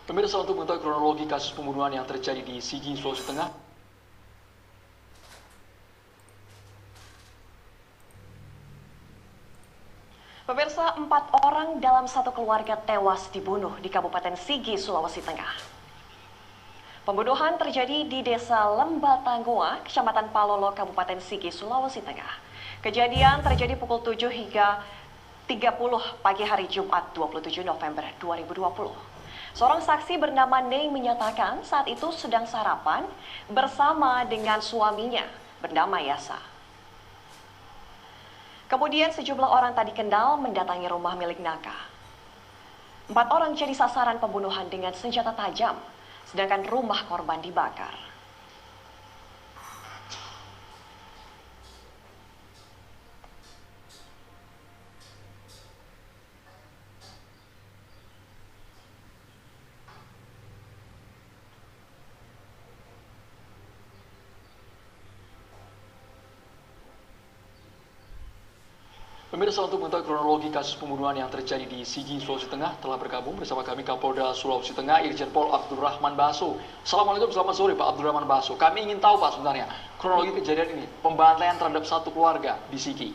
Pemirsa, untuk mengetahui kronologi kasus pembunuhan yang terjadi di Sigi, Sulawesi Tengah. Pemirsa, 4 orang dalam satu keluarga tewas dibunuh di Kabupaten Sigi, Sulawesi Tengah. Pembunuhan terjadi di Desa Lembatanggoa, Kecamatan Palolo, Kabupaten Sigi, Sulawesi Tengah. Kejadian terjadi pukul 7 hingga 30 pagi hari Jumat 27 November 2020. Seorang saksi bernama Neng menyatakan saat itu sedang sarapan bersama dengan suaminya bernama Yasa. Kemudian sejumlah orang tak dikenal mendatangi rumah milik Naka. 4 orang jadi sasaran pembunuhan dengan senjata tajam, sedangkan rumah korban dibakar. Pemirsa, untuk mengetahui kronologi kasus pembunuhan yang terjadi di Sigi, Sulawesi Tengah, telah bergabung bersama kami Kapolda Sulawesi Tengah, Irjen Pol Abdurrahman Baso. Assalamualaikum, selamat sore Pak Abdurrahman Baso. Kami ingin tahu Pak sebenarnya kronologi kejadian ini, pembantaian terhadap satu keluarga di Sigi.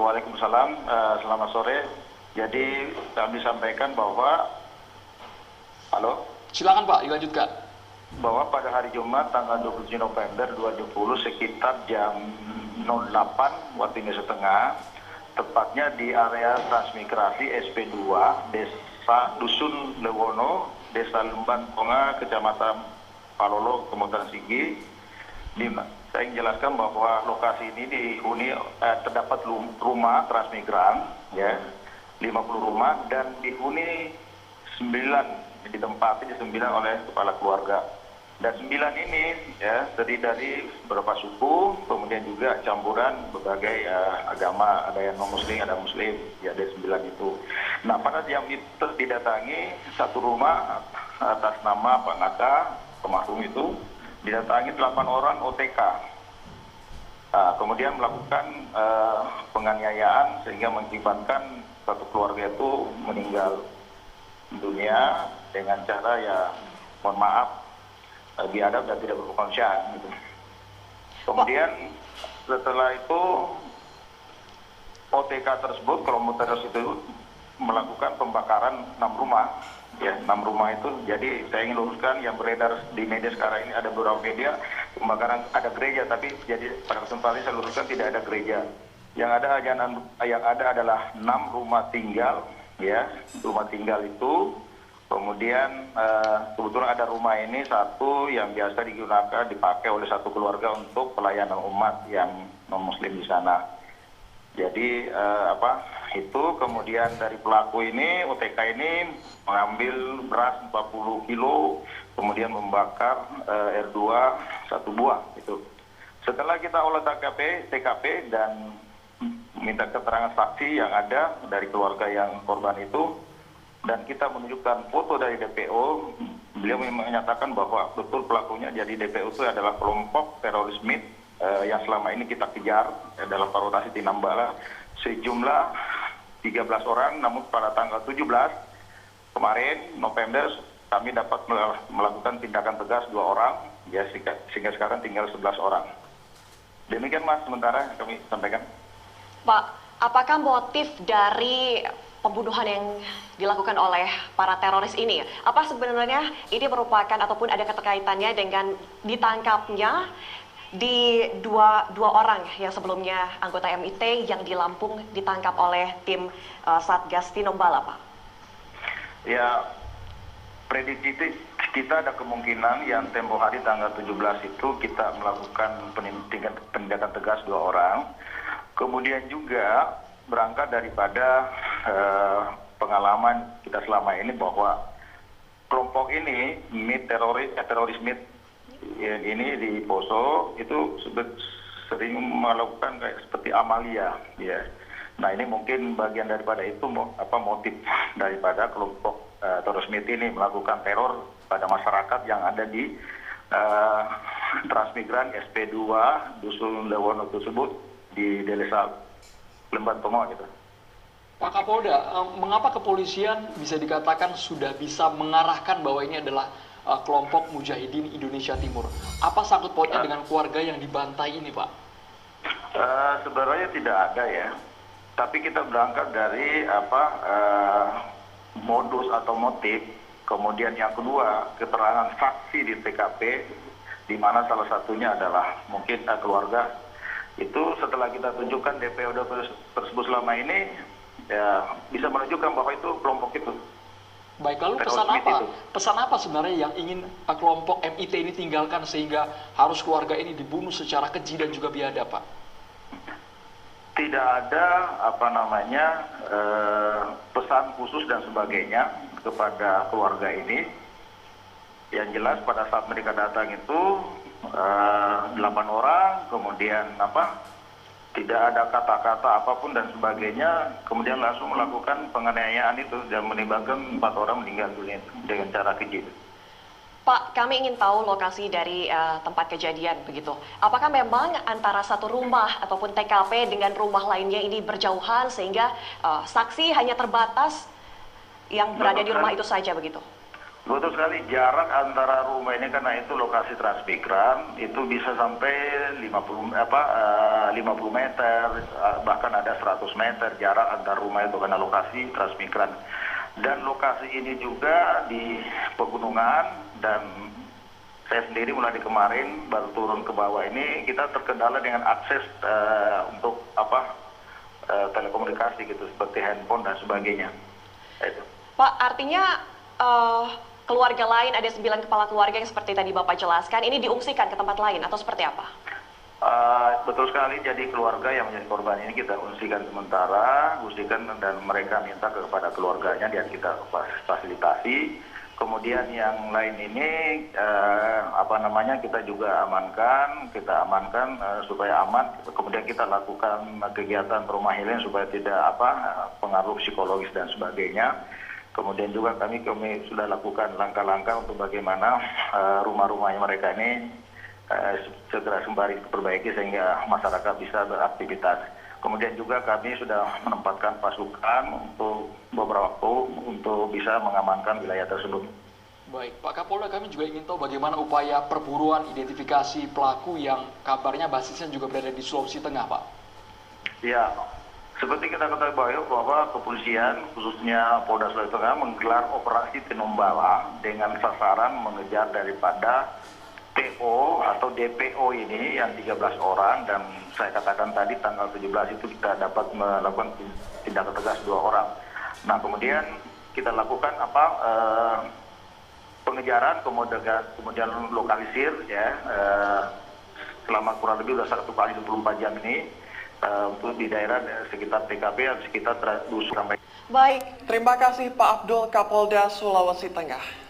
Waalaikumsalam, selamat sore. Jadi kami sampaikan bahwa, Silakan Pak, dilanjutkan. Bahwa pada hari Jumat tanggal 27 November 2020 sekitar jam 08 waktu Indonesia Tengah, tepatnya di area transmigrasi SP2 Desa Dusun Lewono, Desa Lembatanggoa, Kecamatan Palolo, Kabupaten Sigi. Saya ingin jelaskan bahwa lokasi ini dihuni terdapat rumah transmigran, ya, 50 rumah, dan dihuni 9, ditempati di 9 oleh kepala keluarga. Dan 9 ini ya terdiri dari beberapa suku, kemudian juga campuran berbagai agama, ada yang non-muslim, ada muslim, ya dari 9 itu. Nah, pada jam itu didatangi satu rumah atas nama Pak Naka, pemarhum itu, didatangi 8 orang OTK. Nah, kemudian melakukan penganiayaan sehingga mengakibatkan satu keluarga itu meninggal dunia dengan cara, ya mohon maaf, biadab dan tidak berkonsyan gitu. Kemudian setelah itu OTK tersebut, kelompok teroris itu melakukan pembakaran 6 rumah, ya 6 rumah itu. Jadi saya ingin luruskan yang beredar di media sekarang ini, ada beberapa media pembakaran ada gereja, tapi jadi pada kesempatan ini saya luruskan tidak ada gereja. Yang ada adalah 6 rumah tinggal, ya rumah tinggal itu. Kemudian kebetulan ada rumah ini satu yang biasa digunakan, dipakai oleh satu keluarga untuk pelayanan umat yang non-muslim di sana. Jadi itu kemudian dari pelaku ini, OTK ini mengambil beras 40 kilo, kemudian membakar R2 satu buah itu. Setelah kita olah TKP dan minta keterangan saksi yang ada dari keluarga yang korban itu, dan kita menunjukkan foto dari DPO, beliau menyatakan bahwa betul pelakunya jadi DPO itu adalah kelompok teroris MIT yang selama ini kita kejar dalam rotasi Tinambala sejumlah 13 orang, namun pada tanggal 17 kemarin November kami dapat melakukan tindakan tegas 2 orang, ya sehingga sekarang tinggal 11 orang. Demikian Mas sementara yang kami sampaikan. Pak, apakah motif dari pembunuhan yang dilakukan oleh para teroris ini? Apa sebenarnya ini merupakan ataupun ada keterkaitannya dengan ditangkapnya di dua orang yang sebelumnya anggota MIT yang di Lampung ditangkap oleh tim Satgas Tinombala, Pak? Ya, prediksi kita ada kemungkinan yang tempo hari tanggal 17 itu kita melakukan penindakan tegas 2 orang. Kemudian juga berangkat daripada pengalaman kita selama ini bahwa kelompok ini teroris MIT ini di Poso itu sering melakukan kayak seperti amalia, ya. Nah, ini mungkin bagian daripada itu motif daripada kelompok teroris MIT ini melakukan teror pada masyarakat yang ada di transmigran SP2 Dusun Lewono tersebut di Desa Lembatanggoa gitu. Pak Kapolda, mengapa kepolisian bisa dikatakan sudah bisa mengarahkan bahwa ini adalah kelompok Mujahidin Indonesia Timur? Apa sangkut pautnya dengan keluarga yang dibantai ini, Pak? Sebenarnya tidak ada ya, tapi kita berangkat dari modus atau motif, kemudian yang kedua keterangan saksi di TKP, di mana salah satunya adalah mungkin keluarga. Itu setelah kita tunjukkan DPO tersebut selama ini, ya bisa menunjukkan bahwa itu kelompok itu. Baik, lalu Teroris itu. pesan apa sebenarnya yang ingin kelompok MIT ini tinggalkan sehingga harus keluarga ini dibunuh secara keji dan juga biadab, Pak? Tidak ada pesan khusus dan sebagainya kepada keluarga ini. Yang jelas pada saat mereka datang itu 8 orang, kemudian tidak ada kata-kata apapun dan sebagainya, kemudian langsung melakukan penganiayaan itu dan menimbulkan 4 orang meninggal dunia dengan cara keji. Pak, kami ingin tahu lokasi dari tempat kejadian begitu. Apakah memang antara satu rumah ataupun TKP dengan rumah lainnya ini berjauhan sehingga saksi hanya terbatas yang berada di rumah itu saja begitu? Betul sekali, jarak antara rumah ini karena itu lokasi transmigran itu bisa sampai 50 meter, bahkan ada 100 meter jarak antar rumah itu karena lokasi transmigran. Dan lokasi ini juga di pegunungan, dan saya sendiri mulai kemarin baru turun ke bawah ini kita terkendala dengan akses untuk telekomunikasi gitu seperti handphone dan sebagainya. Itu. Pak, artinya keluarga lain, ada 9 kepala keluarga yang seperti tadi Bapak jelaskan, ini diungsikan ke tempat lain atau seperti apa? Betul sekali, jadi keluarga yang menjadi korban ini kita ungsikan sementara, dan mereka minta kepada keluarganya dan kita fasilitasi. Kemudian yang lain ini kita juga amankan, supaya aman. Kemudian kita lakukan kegiatan rumah healing supaya tidak pengaruh psikologis dan sebagainya. Kemudian juga kami sudah lakukan langkah-langkah untuk bagaimana rumah-rumahnya mereka ini segera sembari diperbaiki sehingga masyarakat bisa beraktivitas. Kemudian juga kami sudah menempatkan pasukan untuk beberapa waktu untuk bisa mengamankan wilayah tersebut. Baik, Pak Kapolda, kami juga ingin tahu bagaimana upaya perburuan identifikasi pelaku yang kabarnya basisnya juga berada di Sulawesi Tengah, Pak. Ya, seperti kita ketahui bahwa kepolisian khususnya Polda Sulawesi Tengah menggelar operasi Tinombala dengan sasaran mengejar daripada PO atau DPO ini yang 13 orang, dan saya katakan tadi tanggal 17 itu kita dapat melakukan tindakan tegas 2 orang. Nah, kemudian kita lakukan pengejaran, kemudian lokalisir ya selama kurang lebih sudah 1 kali 24 jam ini untuk di daerah sekitar TKP atau sekitar dusun. Baik, terima kasih Pak Abdul, Kapolda Sulawesi Tengah.